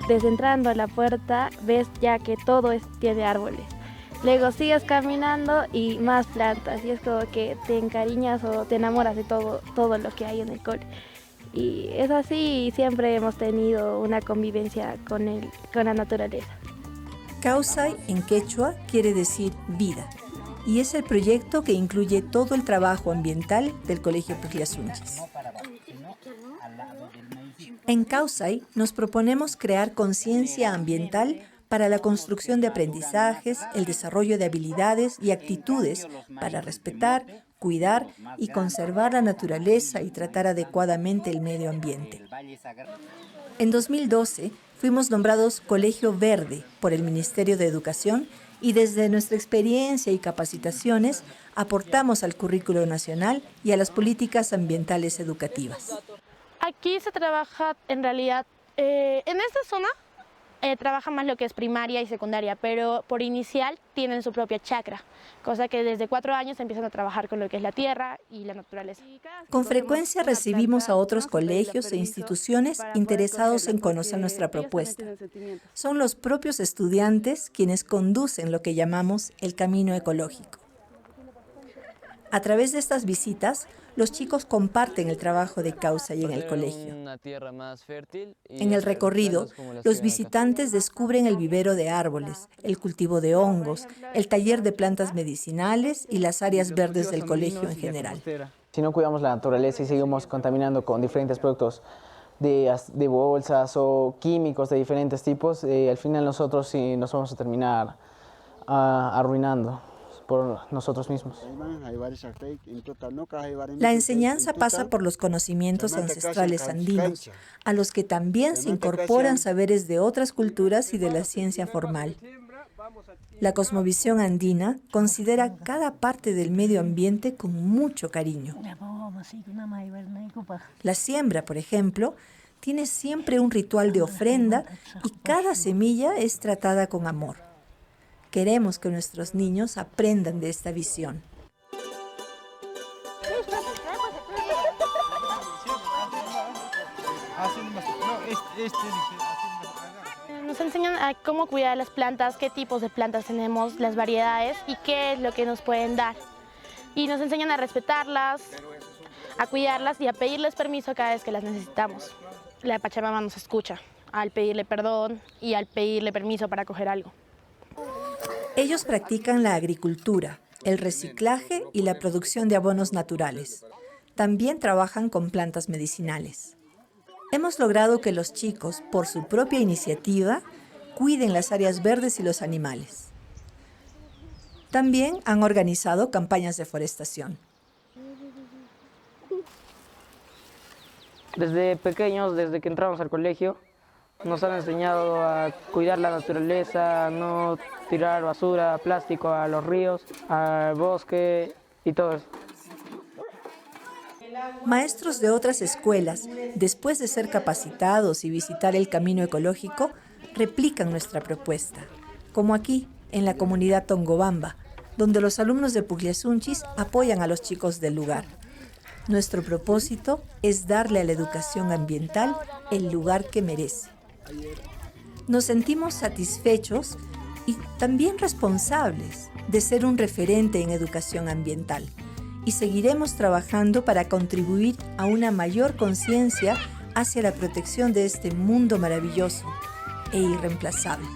desentrando a la puerta ves ya que tiene árboles. Luego sigues caminando y más plantas y es como que te encariñas o te enamoras de todo lo que hay en el cole. Y es así y siempre hemos tenido una convivencia con la naturaleza. Kausai en quechua quiere decir vida y es el proyecto que incluye todo el trabajo ambiental del Colegio Pugliasunchis. En Kausai nos proponemos crear conciencia ambiental para la construcción de aprendizajes, el desarrollo de habilidades y actitudes para respetar, cuidar y conservar la naturaleza y tratar adecuadamente el medio ambiente. En 2012 fuimos nombrados Colegio Verde por el Ministerio de Educación y desde nuestra experiencia y capacitaciones aportamos al currículo nacional y a las políticas ambientales educativas. Aquí se trabaja en realidad, en esta zona trabaja más lo que es primaria y secundaria, pero por inicial tienen su propia chacra, cosa que desde 4 años empiezan a trabajar con lo que es la tierra y la naturaleza. Con frecuencia recibimos a otros colegios e instituciones interesados en conocer nuestra propuesta. Son los propios estudiantes quienes conducen lo que llamamos el camino ecológico. A través de estas visitas, los chicos comparten el trabajo de Kausai en el colegio. En el recorrido, los visitantes descubren el vivero de árboles, el cultivo de hongos, el taller de plantas medicinales y las áreas verdes del colegio en general. Si no cuidamos la naturaleza y seguimos contaminando con diferentes productos de bolsas o químicos de diferentes tipos, al final nosotros sí nos vamos a terminar arruinando por nosotros mismos. La enseñanza pasa por los conocimientos ancestrales andinos, a los que también se incorporan saberes de otras culturas y de la ciencia formal. La cosmovisión andina considera cada parte del medio ambiente con mucho cariño. La siembra, por ejemplo, tiene siempre un ritual de ofrenda y cada semilla es tratada con amor. Queremos que nuestros niños aprendan de esta visión. Nos enseñan a cómo cuidar las plantas, qué tipos de plantas tenemos, las variedades y qué es lo que nos pueden dar. Y nos enseñan a respetarlas, a cuidarlas y a pedirles permiso cada vez que las necesitamos. La Pachamama nos escucha al pedirle perdón y al pedirle permiso para coger algo. Ellos practican la agricultura, el reciclaje y la producción de abonos naturales. También trabajan con plantas medicinales. Hemos logrado que los chicos, por su propia iniciativa, cuiden las áreas verdes y los animales. También han organizado campañas de forestación. Desde pequeños, desde que entramos al colegio, nos han enseñado a cuidar la naturaleza, a no tirar basura, plástico a los ríos, al bosque y todo eso. Maestros de otras escuelas, después de ser capacitados y visitar el camino ecológico, replican nuestra propuesta, como aquí, en la comunidad Tongobamba, donde los alumnos de Pugliasunchis apoyan a los chicos del lugar. Nuestro propósito es darle a la educación ambiental el lugar que merece. Nos sentimos satisfechos y también responsables de ser un referente en educación ambiental y seguiremos trabajando para contribuir a una mayor conciencia hacia la protección de este mundo maravilloso e irreemplazable.